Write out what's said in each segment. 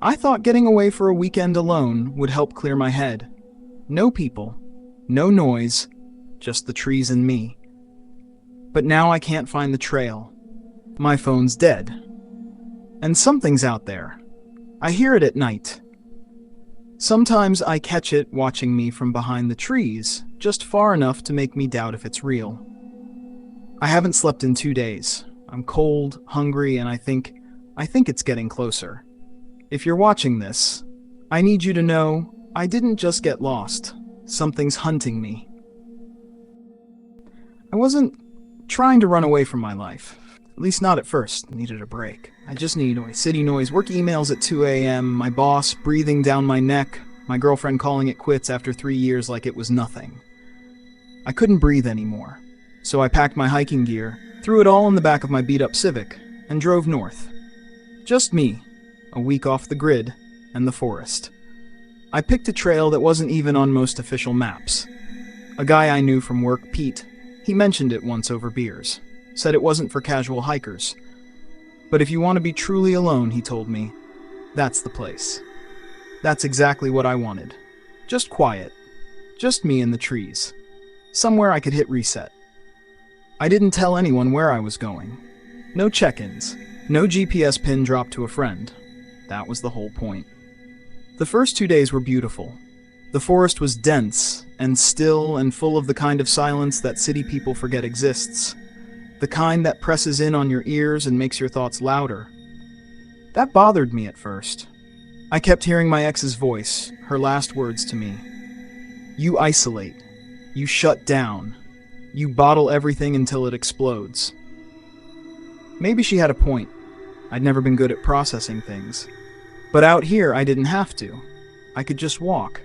I thought getting away for a weekend alone would help clear my head. No people, no noise, just the trees and me. But now I can't find the trail. My phone's dead. And something's out there. I hear it at night. Sometimes I catch it watching me from behind the trees, just far enough to make me doubt if it's real. I haven't slept in 2 days. I'm cold, hungry, and I think it's getting closer. If you're watching this, I need you to know I didn't just get lost. Something's hunting me. I wasn't trying to run away from my life. At least not at first. Needed a break. I just need city noise, work emails at 2 a.m., my boss breathing down my neck, my girlfriend calling it quits after 3 years like it was nothing. I couldn't breathe anymore, so I packed my hiking gear, threw it all in the back of my beat-up Civic, and drove north. Just me, a week off the grid, and the forest. I picked a trail that wasn't even on most official maps. A guy I knew from work, Pete, he mentioned it once over beers. Said it wasn't for casual hikers. But if you want to be truly alone, he told me, that's the place. That's exactly what I wanted. Just quiet. Just me and the trees. Somewhere I could hit reset. I didn't tell anyone where I was going. No check-ins. No GPS pin dropped to a friend. That was the whole point. The first 2 days were beautiful. The forest was dense and still and full of the kind of silence that city people forget exists. The kind that presses in on your ears and makes your thoughts louder. That bothered me at first. I kept hearing my ex's voice, her last words to me. You isolate. You shut down. You bottle everything until it explodes. Maybe she had a point. I'd never been good at processing things. But out here, I didn't have to. I could just walk.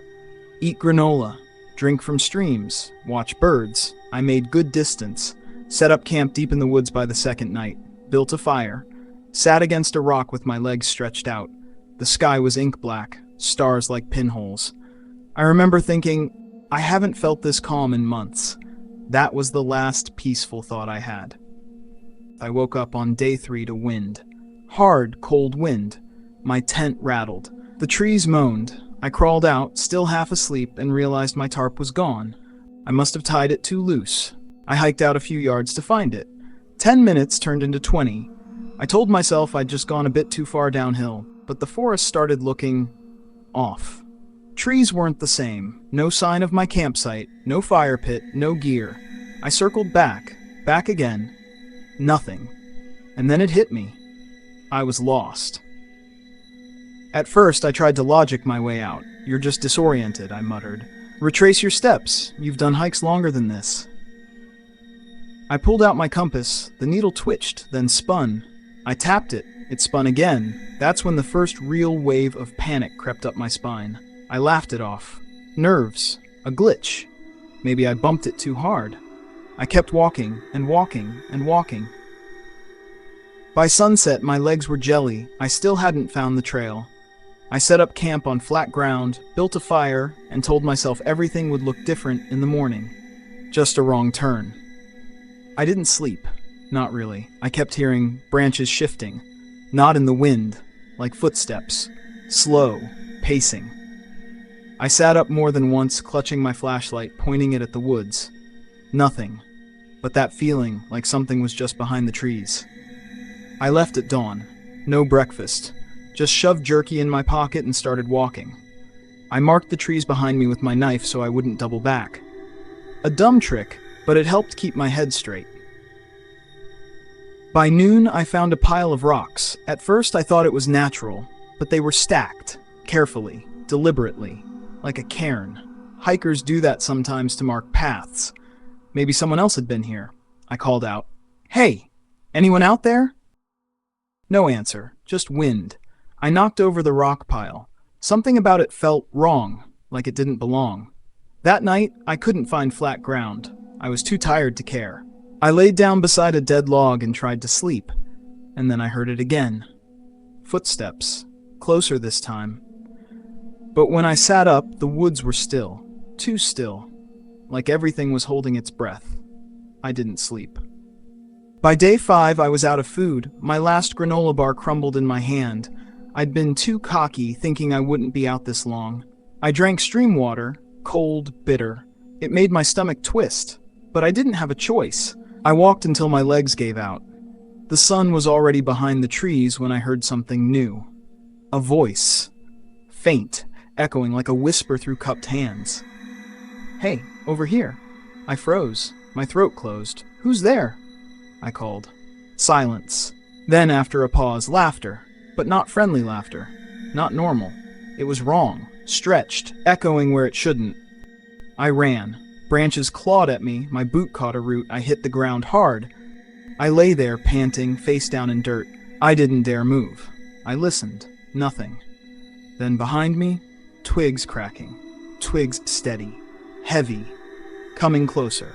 Eat granola. Drink from streams. Watch birds. I made good distance. Set up camp deep in the woods by the second night, built a fire, sat against a rock with my legs stretched out. The sky was ink black, stars like pinholes. I remember thinking, I haven't felt this calm in months. That was the last peaceful thought I had. I woke up on day 3 to wind. Hard, cold wind. My tent rattled. The trees moaned. I crawled out, still half asleep, and realized my tarp was gone. I must have tied it too loose. I hiked out a few yards to find it. 10 minutes turned into 20. I told myself I'd just gone a bit too far downhill, but the forest started looking off. Trees weren't the same. No sign of my campsite, no fire pit, no gear. I circled back again. Nothing. And then it hit me. I was lost. At first, I tried to logic my way out. You're just disoriented, I muttered. Retrace your steps. You've done hikes longer than this. I pulled out my compass. The needle twitched, then spun. I tapped it. It spun again. That's when the first real wave of panic crept up my spine. I laughed it off. Nerves. A glitch. Maybe I bumped it too hard. I kept walking and walking and walking. By sunset, my legs were jelly. I still hadn't found the trail. I set up camp on flat ground, built a fire, and told myself everything would look different in the morning. Just a wrong turn. I didn't sleep. Not really. I kept hearing branches shifting. Not in the wind, like footsteps. Slow, pacing. I sat up more than once, clutching my flashlight, pointing it at the woods. Nothing. But that feeling like something was just behind the trees. I left at dawn. No breakfast. Just shoved jerky in my pocket and started walking. I marked the trees behind me with my knife so I wouldn't double back. A dumb trick, but it helped keep my head straight. By noon, I found a pile of rocks. At first, I thought it was natural, but they were stacked, carefully, deliberately, like a cairn. Hikers do that sometimes to mark paths. Maybe someone else had been here. I called out, "Hey, anyone out there?" No answer, just wind. I knocked over the rock pile. Something about it felt wrong, like it didn't belong. That night, I couldn't find flat ground. I was too tired to care. I laid down beside a dead log and tried to sleep, and then I heard it again. Footsteps, closer this time. But when I sat up, the woods were still, too still, like everything was holding its breath. I didn't sleep. By day 5, I was out of food. My last granola bar crumbled in my hand. I'd been too cocky, thinking I wouldn't be out this long. I drank stream water, cold, bitter. It made my stomach twist, but I didn't have a choice. I walked until my legs gave out. The sun was already behind the trees when I heard something new. A voice. Faint, echoing like a whisper through cupped hands. "Hey, over here." I froze. My throat closed. "Who's there?" I called. Silence. Then, after a pause, laughter. But not friendly laughter. Not normal. It was wrong, stretched, echoing where it shouldn't. I ran. Branches clawed at me, my boot caught a root, I hit the ground hard. I lay there, panting, face down in dirt. I didn't dare move. I listened. Nothing. Then behind me, twigs cracking. Twigs steady. Heavy. Coming closer.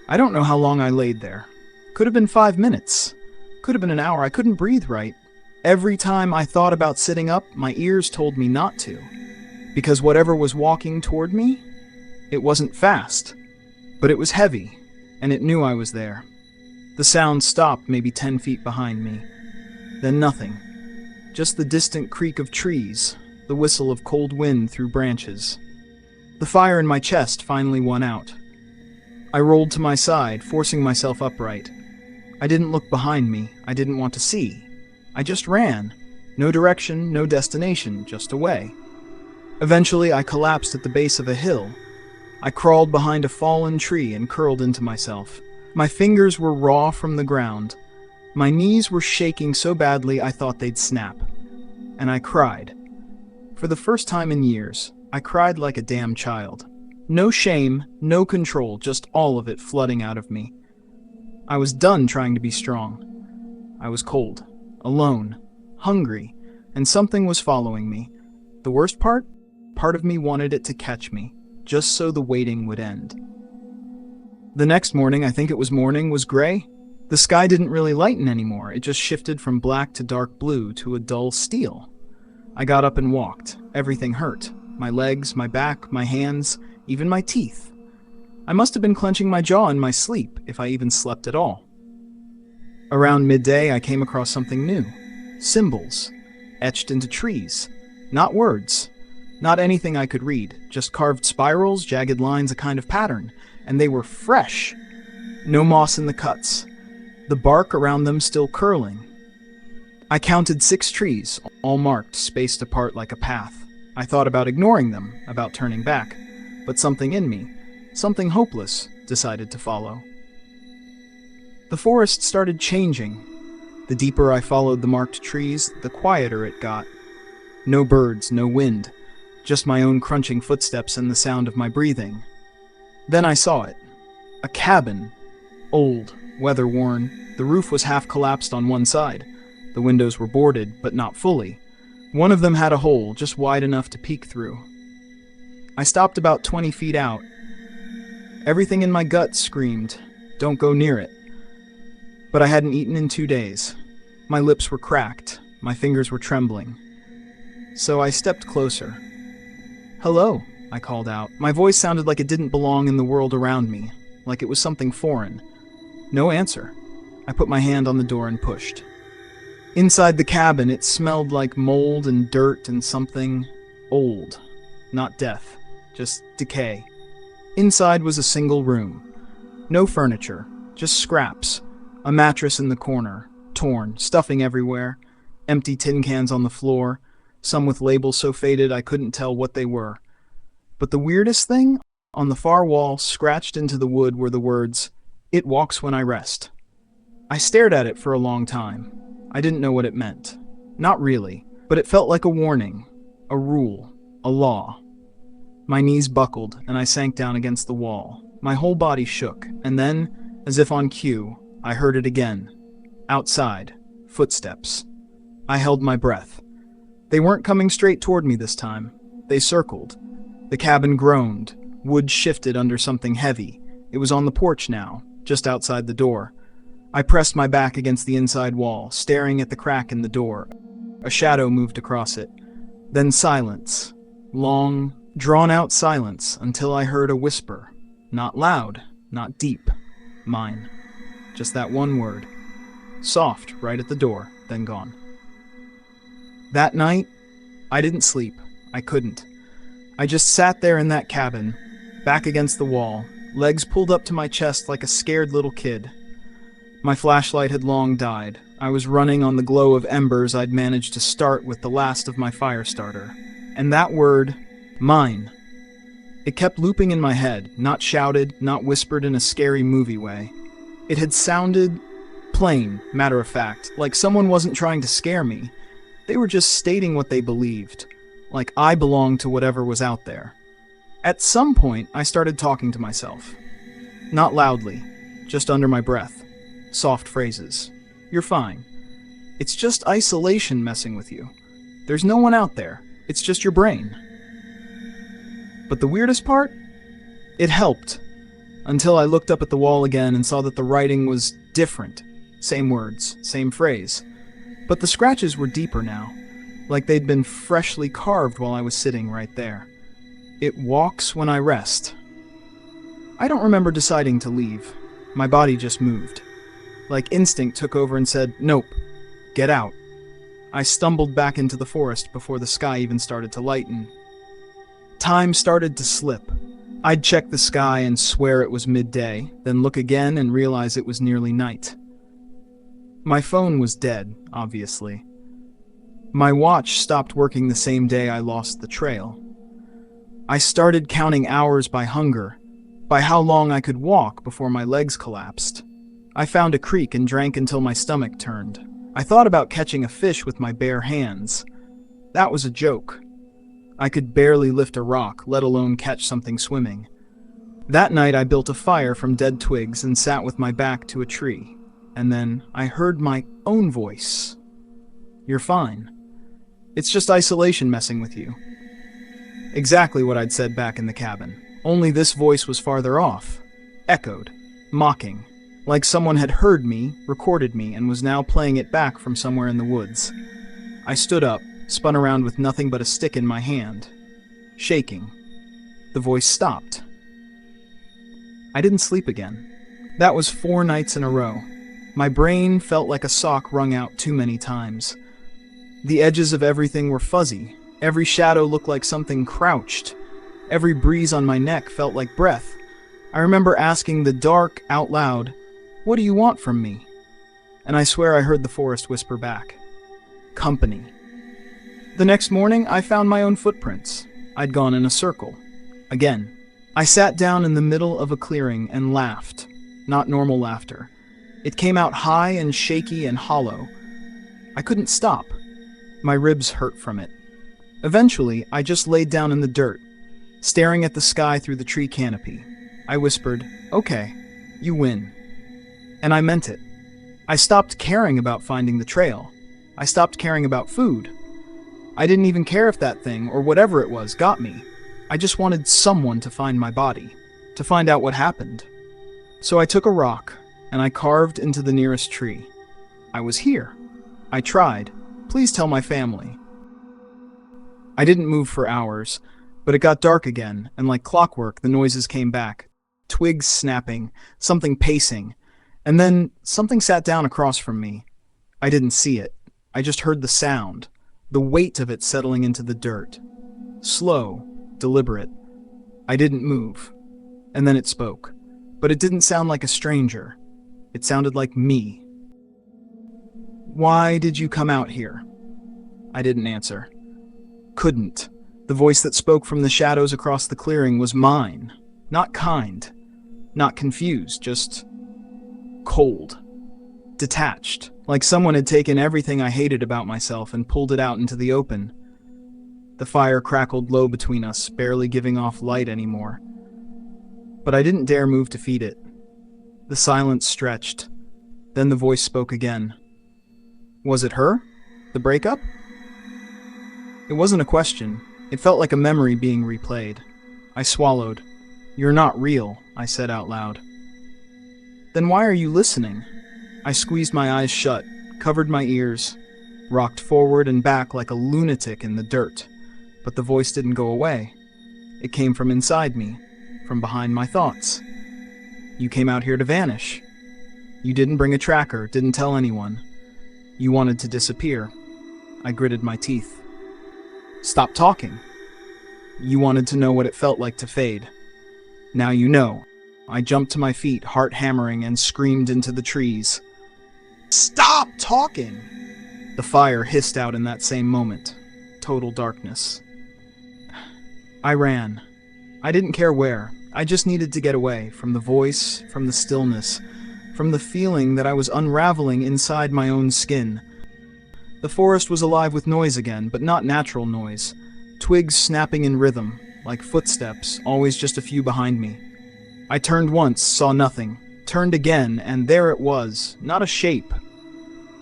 I don't know how long I laid there. Could have been 5 minutes. Could have been an hour. I couldn't breathe right. Every time I thought about sitting up, my ears told me not to. Because whatever was walking toward me, it wasn't fast. But it was heavy, and it knew I was there. The sound stopped maybe 10 feet behind me. Then nothing. Just the distant creak of trees, the whistle of cold wind through branches. The fire in my chest finally won out. I rolled to my side, forcing myself upright. I didn't look behind me. I didn't want to see. I just ran. No direction, no destination, just away. Eventually, I collapsed at the base of a hill. I crawled behind a fallen tree and curled into myself. My fingers were raw from the ground. My knees were shaking so badly I thought they'd snap. And I cried. For the first time in years, I cried like a damn child. No shame, no control, just all of it flooding out of me. I was done trying to be strong. I was cold, alone, hungry, and something was following me. The worst part? Part of me wanted it to catch me, just so the waiting would end. The next morning, I think it was morning, was gray. The sky didn't really lighten anymore. It just shifted from black to dark blue to a dull steel. I got up and walked. Everything hurt. My legs, my back, my hands, even my teeth. I must have been clenching my jaw in my sleep, if I even slept at all. Around midday, I came across something new. Symbols, etched into trees. Not words. Not anything I could read. Just carved spirals, jagged lines, a kind of pattern. And they were fresh. No moss in the cuts. The bark around them still curling. I counted 6 trees, all marked, spaced apart like a path. I thought about ignoring them, about turning back. But something in me, something hopeless, decided to follow. The forest started changing. The deeper I followed the marked trees, the quieter it got. No birds, no wind, just my own crunching footsteps and the sound of my breathing. Then I saw it. A cabin. Old, weather-worn. The roof was half collapsed on one side. The windows were boarded, but not fully. One of them had a hole, just wide enough to peek through. I stopped about 20 feet out. Everything in my gut screamed, "Don't go near it." But I hadn't eaten in 2 days. My lips were cracked. My fingers were trembling. So I stepped closer. "Hello," I called out. My voice sounded like it didn't belong in the world around me, like it was something foreign. No answer. I put my hand on the door and pushed. Inside the cabin, it smelled like mold and dirt and something old. Not death, just decay. Inside was a single room. No furniture, just scraps. A mattress in the corner, torn, stuffing everywhere. Empty tin cans on the floor, some with labels so faded I couldn't tell what they were. But the weirdest thing? On the far wall, scratched into the wood, were the words, "It walks when I rest." I stared at it for a long time. I didn't know what it meant. Not really, but it felt like a warning, a rule, a law. My knees buckled, and I sank down against the wall. My whole body shook, and then, as if on cue, I heard it again. Outside. Footsteps. I held my breath. They weren't coming straight toward me this time. They circled. The cabin groaned. Wood shifted under something heavy. It was on the porch now, just outside the door. I pressed my back against the inside wall, staring at the crack in the door. A shadow moved across it. Then silence. Long, drawn-out silence, until I heard a whisper. Not loud, not deep. Mine. Just that one word. Soft, right at the door, then gone. That night, I didn't sleep. I couldn't. I just sat there in that cabin, back against the wall, legs pulled up to my chest like a scared little kid. My flashlight had long died. I was running on the glow of embers I'd managed to start with the last of my fire starter. And that word, mine. It kept looping in my head, not shouted, not whispered in a scary movie way. It had sounded plain, matter of fact, like someone wasn't trying to scare me. They were just stating what they believed, like I belonged to whatever was out there. At some point, I started talking to myself. Not loudly, just under my breath. Soft phrases. You're fine. It's just isolation messing with you. There's no one out there. It's just your brain. But the weirdest part? It helped. Until I looked up at the wall again and saw that the writing was different. Same words, same phrase. But the scratches were deeper now, like they'd been freshly carved while I was sitting right there. It walks when I rest. I don't remember deciding to leave. My body just moved. Like instinct took over and said, nope, get out. I stumbled back into the forest before the sky even started to lighten. Time started to slip. I'd check the sky and swear it was midday, then look again and realize it was nearly night. My phone was dead, obviously. My watch stopped working the same day I lost the trail. I started counting hours by hunger, by how long I could walk before my legs collapsed. I found a creek and drank until my stomach turned. I thought about catching a fish with my bare hands. That was a joke. I could barely lift a rock, let alone catch something swimming. That night I built a fire from dead twigs and sat with my back to a tree. And then I heard my own voice. You're fine. It's just isolation messing with you. Exactly what I'd said back in the cabin. Only this voice was farther off. Echoed. Mocking. Like someone had heard me, recorded me, and was now playing it back from somewhere in the woods. I stood up, spun around with nothing but a stick in my hand. Shaking. The voice stopped. I didn't sleep again. That was 4 nights in a row. My brain felt like a sock wrung out too many times. The edges of everything were fuzzy. Every shadow looked like something crouched. Every breeze on my neck felt like breath. I remember asking the dark out loud, "What do you want from me?" And I swear I heard the forest whisper back, "Company." The next morning, I found my own footprints. I'd gone in a circle. Again. I sat down in the middle of a clearing and laughed. Not normal laughter. It came out high and shaky and hollow. I couldn't stop. My ribs hurt from it. Eventually, I just laid down in the dirt, staring at the sky through the tree canopy. I whispered, "Okay, you win." And I meant it. I stopped caring about finding the trail. I stopped caring about food. I didn't even care if that thing, or whatever it was, got me. I just wanted someone to find my body, to find out what happened. So I took a rock, and I carved into the nearest tree. I was here. I tried. Please tell my family. I didn't move for hours, but it got dark again, and like clockwork, the noises came back. Twigs snapping, something pacing, and then something sat down across from me. I didn't see it. I just heard the sound, the weight of it settling into the dirt. Slow, deliberate. I didn't move. And then it spoke. But it didn't sound like a stranger. It sounded like me. "Why did you come out here?" I didn't answer. Couldn't. The voice that spoke from the shadows across the clearing was mine. Not kind. Not confused, just cold. Detached. Like someone had taken everything I hated about myself and pulled it out into the open. The fire crackled low between us, barely giving off light anymore. But I didn't dare move to feed it. The silence stretched. Then the voice spoke again. Was it her? The breakup? It wasn't a question. It felt like a memory being replayed. I swallowed. "You're not real," I said out loud. "Then why are you listening?" I squeezed my eyes shut, covered my ears, rocked forward and back like a lunatic in the dirt. But the voice didn't go away. It came from inside me, from behind my thoughts. "You came out here to vanish. You didn't bring a tracker, didn't tell anyone. You wanted to disappear." I gritted my teeth. Stop talking. You wanted to know what it felt like to fade. Now you know. I jumped to my feet, heart hammering, and screamed into the trees. Stop talking! The fire hissed out in that same moment. Total darkness. I ran. I didn't care where. I just needed to get away from the voice, from the stillness, from the feeling that I was unraveling inside my own skin. The forest was alive with noise again, but not natural noise. Twigs snapping in rhythm, like footsteps, always just a few behind me. I turned once, saw nothing. Turned again, and there it was. Not a shape.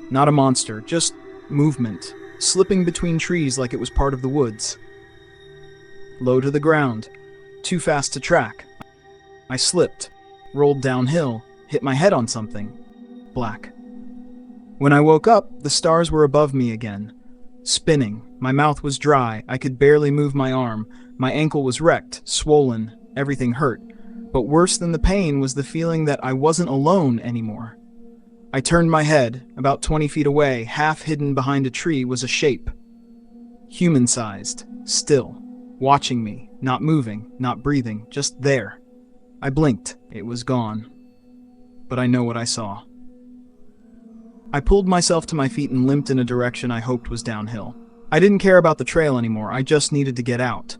Not a monster, just movement, slipping between trees like it was part of the woods. Low to the ground. Too fast to track. I slipped, rolled downhill, hit my head on something. Black. When I woke up, the stars were above me again. Spinning. My mouth was dry. I could barely move my arm. My ankle was wrecked, swollen. Everything hurt. But worse than the pain was the feeling that I wasn't alone anymore. I turned my head. About 20 feet away, half hidden behind a tree, was a shape. Human-sized. Still. Watching me. Not moving. Not breathing. Just there. I blinked. It was gone. But I know what I saw. I pulled myself to my feet and limped in a direction I hoped was downhill. I didn't care about the trail anymore. I just needed to get out.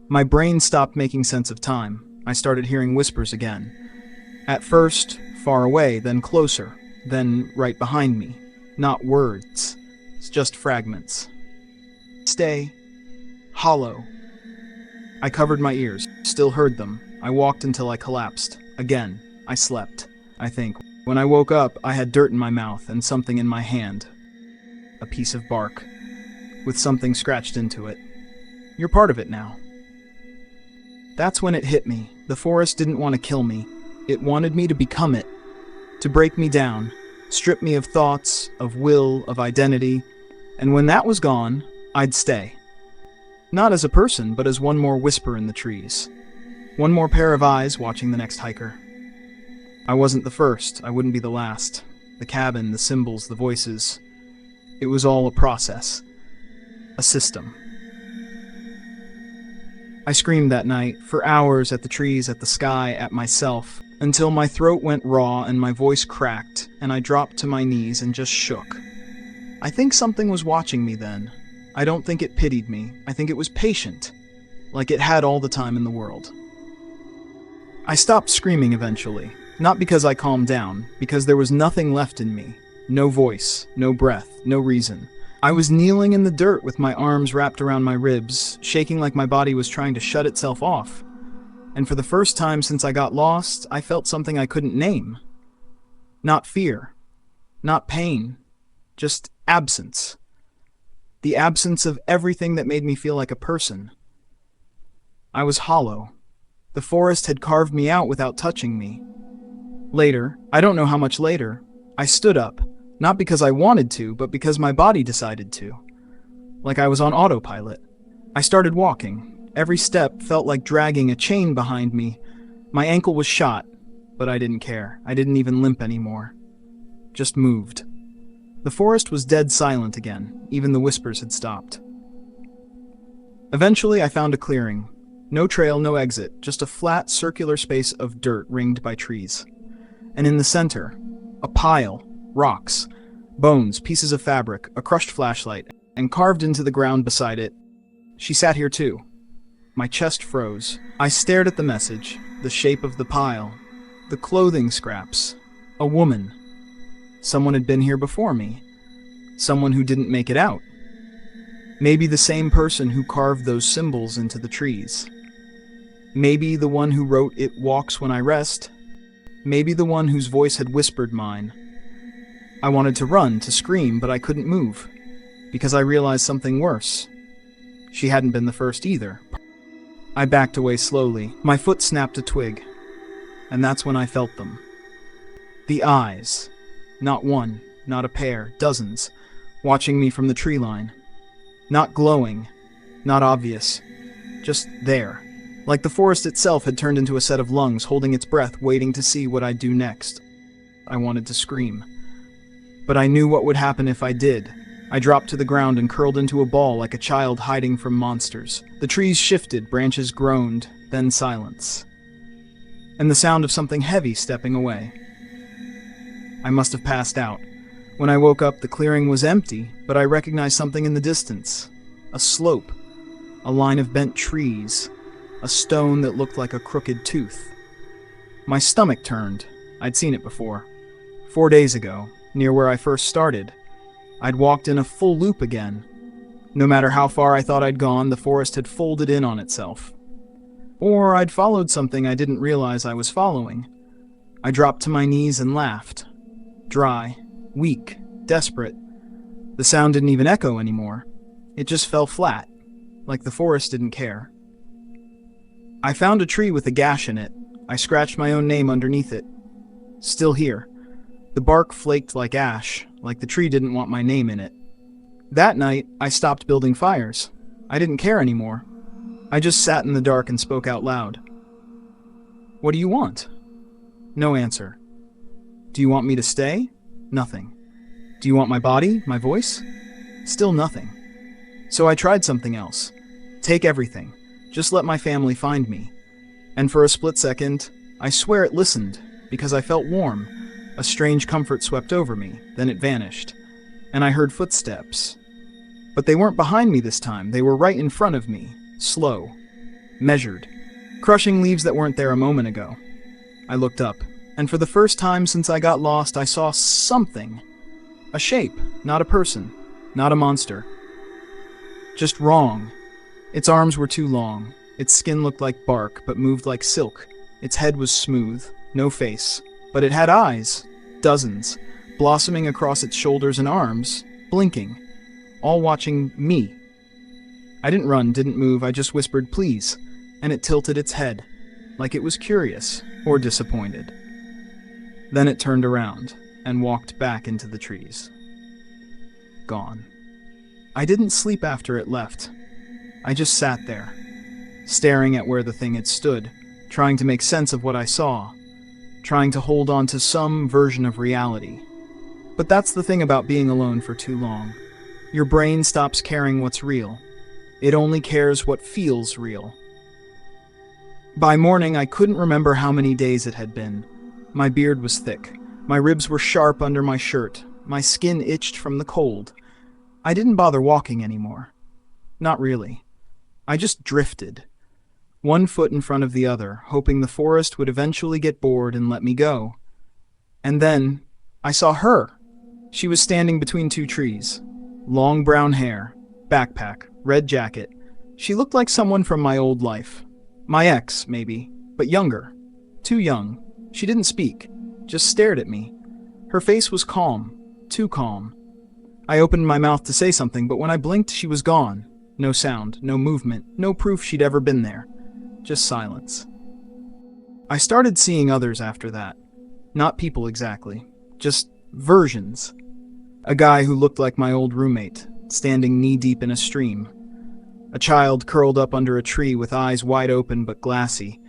My brain stopped making sense of time. I started hearing whispers again. At first, far away, then closer, then right behind me. Not words. It's just fragments. Stay. Hollow. I covered my ears. Still heard them. I walked until I collapsed. Again. I slept. I think. When I woke up, I had dirt in my mouth and something in my hand. A piece of bark, with something scratched into it. You're part of it now. That's when it hit me. The forest didn't want to kill me. It wanted me to become it. To break me down, strip me of thoughts, of will, of identity. And when that was gone, I'd stay. Not as a person, but as one more whisper in the trees. One more pair of eyes watching the next hiker. I wasn't the first, I wouldn't be the last. The cabin, the symbols, the voices. It was all a process. A system. I screamed that night, for hours, at the trees, at the sky, at myself, until my throat went raw and my voice cracked, and I dropped to my knees and just shook. I think something was watching me then. I don't think it pitied me. I think it was patient, like it had all the time in the world. I stopped screaming eventually. Not because I calmed down, because there was nothing left in me. No voice, no breath, no reason. I was kneeling in the dirt with my arms wrapped around my ribs, shaking like my body was trying to shut itself off. And for the first time since I got lost, I felt something I couldn't name. Not fear. Not pain. Just absence. The absence of everything that made me feel like a person. I was hollow. The forest had carved me out without touching me. Later, I don't know how much later, I stood up, not because I wanted to, but because my body decided to. Like I was on autopilot. I started walking. Every step felt like dragging a chain behind me. My ankle was shot, but I didn't care. I didn't even limp anymore. Just moved. The forest was dead silent again. Even the whispers had stopped. Eventually, I found a clearing. No trail, no exit, just a flat, circular space of dirt ringed by trees. And in the center, a pile, rocks, bones, pieces of fabric, a crushed flashlight, and carved into the ground beside it, she sat here too. My chest froze. I stared at the message, the shape of the pile, the clothing scraps. A woman. Someone had been here before me. Someone who didn't make it out. Maybe the same person who carved those symbols into the trees. Maybe the one who wrote "It walks when I rest." Maybe the one whose voice had whispered mine. I wanted to run, to scream, but I couldn't move, because I realized something worse. She hadn't been the first either. I backed away slowly. My foot snapped a twig, and that's when I felt them. The eyes. Not one, not a pair, dozens, watching me from the tree line. Not glowing, not obvious, just there. Like the forest itself had turned into a set of lungs holding its breath, waiting to see what I'd do next. I wanted to scream. But I knew what would happen if I did. I dropped to the ground and curled into a ball like a child hiding from monsters. The trees shifted, branches groaned, then silence. And the sound of something heavy stepping away. I must have passed out. When I woke up, the clearing was empty, but I recognized something in the distance. A slope, a line of bent trees, a stone that looked like a crooked tooth. My stomach turned. I'd seen it before. 4 days ago, near where I first started. I'd walked in a full loop again. No matter how far I thought I'd gone, the forest had folded in on itself. Or I'd followed something I didn't realize I was following. I dropped to my knees and laughed. Dry, weak, desperate. The sound didn't even echo anymore. It just fell flat, like the forest didn't care. I found a tree with a gash in it. I scratched my own name underneath it. Still here. The bark flaked like ash, like the tree didn't want my name in it. That night, I stopped building fires. I didn't care anymore. I just sat in the dark and spoke out loud. "What do you want?" No answer. "Do you want me to stay?" Nothing. "Do you want my body, my voice?" Still nothing. So I tried something else. Take everything. Just let my family find me. And for a split second, I swear it listened, because I felt warm. A strange comfort swept over me, then it vanished. And I heard footsteps. But they weren't behind me this time, they were right in front of me. Slow. Measured. Crushing leaves that weren't there a moment ago. I looked up, and for the first time since I got lost, I saw something. A shape, not a person, not a monster. Just wrong. Its arms were too long. Its skin looked like bark, but moved like silk. Its head was smooth, no face. But it had eyes. Dozens. Blossoming across its shoulders and arms. Blinking. All watching me. I didn't run, didn't move, I just whispered, "Please." And it tilted its head. Like it was curious. Or disappointed. Then it turned around and walked back into the trees. Gone. I didn't sleep after it left. I just sat there, staring at where the thing had stood, trying to make sense of what I saw, trying to hold on to some version of reality. But that's the thing about being alone for too long. Your brain stops caring what's real. It only cares what feels real. By morning, I couldn't remember how many days it had been. My beard was thick. My ribs were sharp under my shirt. My skin itched from the cold. I didn't bother walking anymore. Not really. I just drifted. One foot in front of the other, hoping the forest would eventually get bored and let me go. And then, I saw her. She was standing between two trees. Long brown hair, backpack, red jacket. She looked like someone from my old life. My ex, maybe, but younger. Too young. She didn't speak, just stared at me. Her face was calm, too calm. I opened my mouth to say something, but when I blinked, she was gone. No sound, no movement, no proof she'd ever been there. Just silence. I started seeing others after that. Not people exactly, just versions. A guy who looked like my old roommate, standing knee-deep in a stream. A child curled up under a tree with eyes wide open but glassy.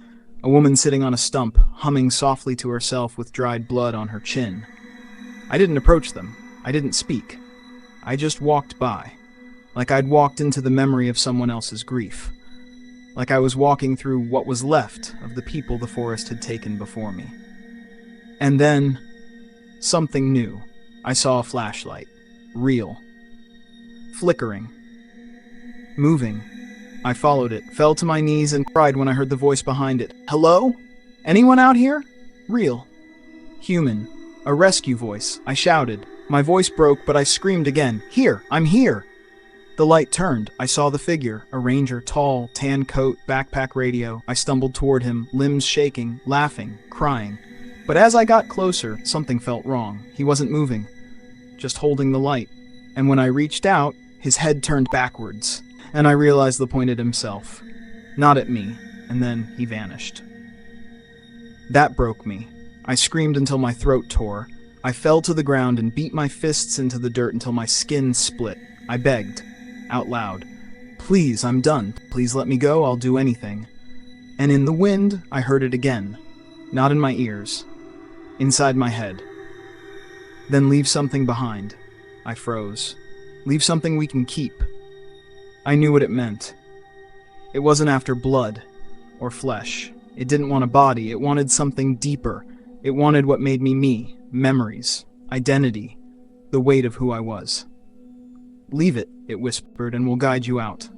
A woman sitting on a stump, humming softly to herself with dried blood on her chin. I didn't approach them. I didn't speak. I just walked by, like I'd walked into the memory of someone else's grief. Like I was walking through what was left of the people the forest had taken before me. And then, something new. I saw a flashlight. Real. Flickering. Moving. I followed it, fell to my knees, and cried when I heard the voice behind it. "Hello? Anyone out here?" Real. Human. A rescue voice. I shouted. My voice broke, but I screamed again. "Here! I'm here!" The light turned. I saw the figure. A ranger, tall, tan coat, backpack radio. I stumbled toward him, limbs shaking, laughing, crying. But as I got closer, something felt wrong. He wasn't moving, just holding the light. And when I reached out, his head turned backwards. And I realized the point at himself, not at me, and then he vanished. That broke me. I screamed until my throat tore. I fell to the ground and beat my fists into the dirt until my skin split. I begged, out loud, "Please, I'm done. Please let me go, I'll do anything." And in the wind, I heard it again. Not in my ears. Inside my head. Then leave something behind. I froze. Leave something we can keep. I knew what it meant. It wasn't after blood or flesh. It didn't want a body. It wanted something deeper. It wanted what made me me, memories, identity, the weight of who I was. Leave it, it whispered, and we'll guide you out.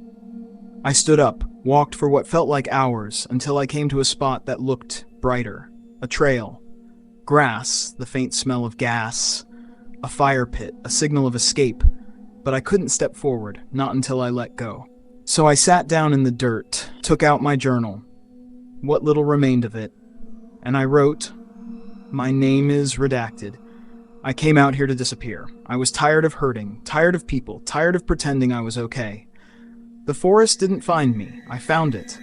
I stood up, walked for what felt like hours, until I came to a spot that looked brighter. A trail. Grass, the faint smell of gas. A fire pit, a signal of escape. But I couldn't step forward, not until I let go. So I sat down in the dirt, took out my journal, what little remained of it, and I wrote, "My name is redacted. I came out here to disappear. I was tired of hurting, tired of people, tired of pretending I was okay. The forest didn't find me. I found it.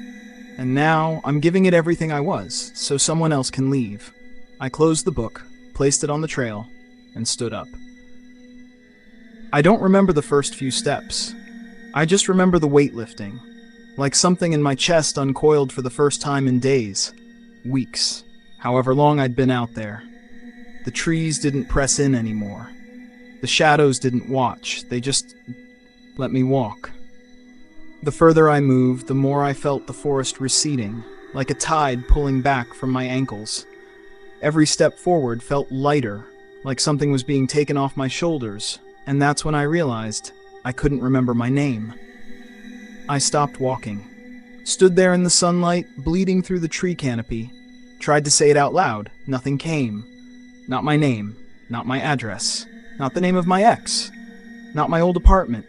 And now I'm giving it everything I was, so someone else can leave." I closed the book, placed it on the trail, and stood up. I don't remember the first few steps. I just remember the weight lifting, like something in my chest uncoiled for the first time in days, weeks, however long I'd been out there. The trees didn't press in anymore. The shadows didn't watch, they just let me walk. The further I moved, the more I felt the forest receding, like a tide pulling back from my ankles. Every step forward felt lighter, like something was being taken off my shoulders, and that's when I realized I couldn't remember my name. I stopped walking, stood there in the sunlight, bleeding through the tree canopy, tried to say it out loud. Nothing came. Not my name, not my address, not the name of my ex, not my old apartment,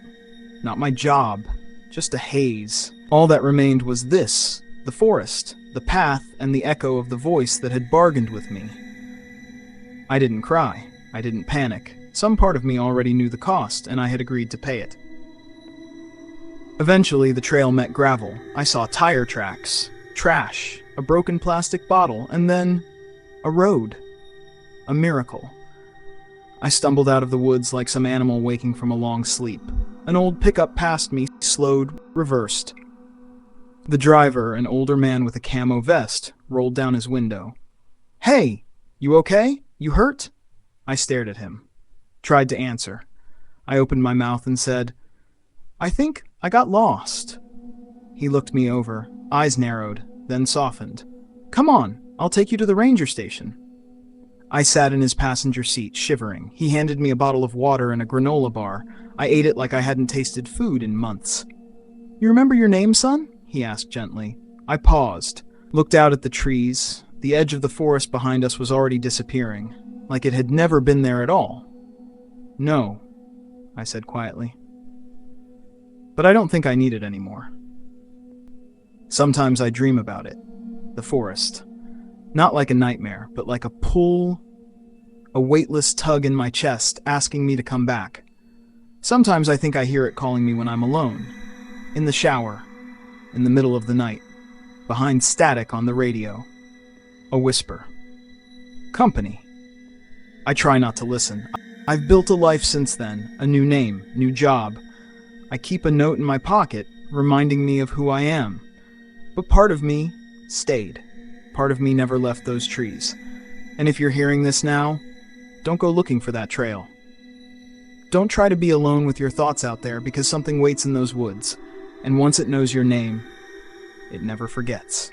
not my job, just a haze. All that remained was this, the forest, the path, and the echo of the voice that had bargained with me. I didn't cry. I didn't panic. Some part of me already knew the cost, and I had agreed to pay it. Eventually, the trail met gravel. I saw tire tracks, trash, a broken plastic bottle, and then a road. A miracle. I stumbled out of the woods like some animal waking from a long sleep. An old pickup passed me, slowed, reversed. The driver, an older man with a camo vest, rolled down his window. "Hey, you okay? You hurt?" I stared at him. Tried to answer. I opened my mouth and said, "I think I got lost." He looked me over, eyes narrowed, then softened. "Come on, I'll take you to the ranger station." I sat in his passenger seat, shivering. He handed me a bottle of water and a granola bar. I ate it like I hadn't tasted food in months. "You remember your name, son?" he asked gently. I paused, looked out at the trees. The edge of the forest behind us was already disappearing, like it had never been there at all. "No," I said quietly. But I don't think I need it anymore. Sometimes I dream about it, the forest. Not like a nightmare, but like a pull, a weightless tug in my chest asking me to come back. Sometimes I think I hear it calling me when I'm alone, in the shower, in the middle of the night, behind static on the radio. A whisper. Company. I try not to listen. I've built a life since then, a new name, new job. I keep a note in my pocket, reminding me of who I am. But part of me stayed. Part of me never left those trees. And if you're hearing this now, don't go looking for that trail. Don't try to be alone with your thoughts out there, because something waits in those woods. And once it knows your name, it never forgets.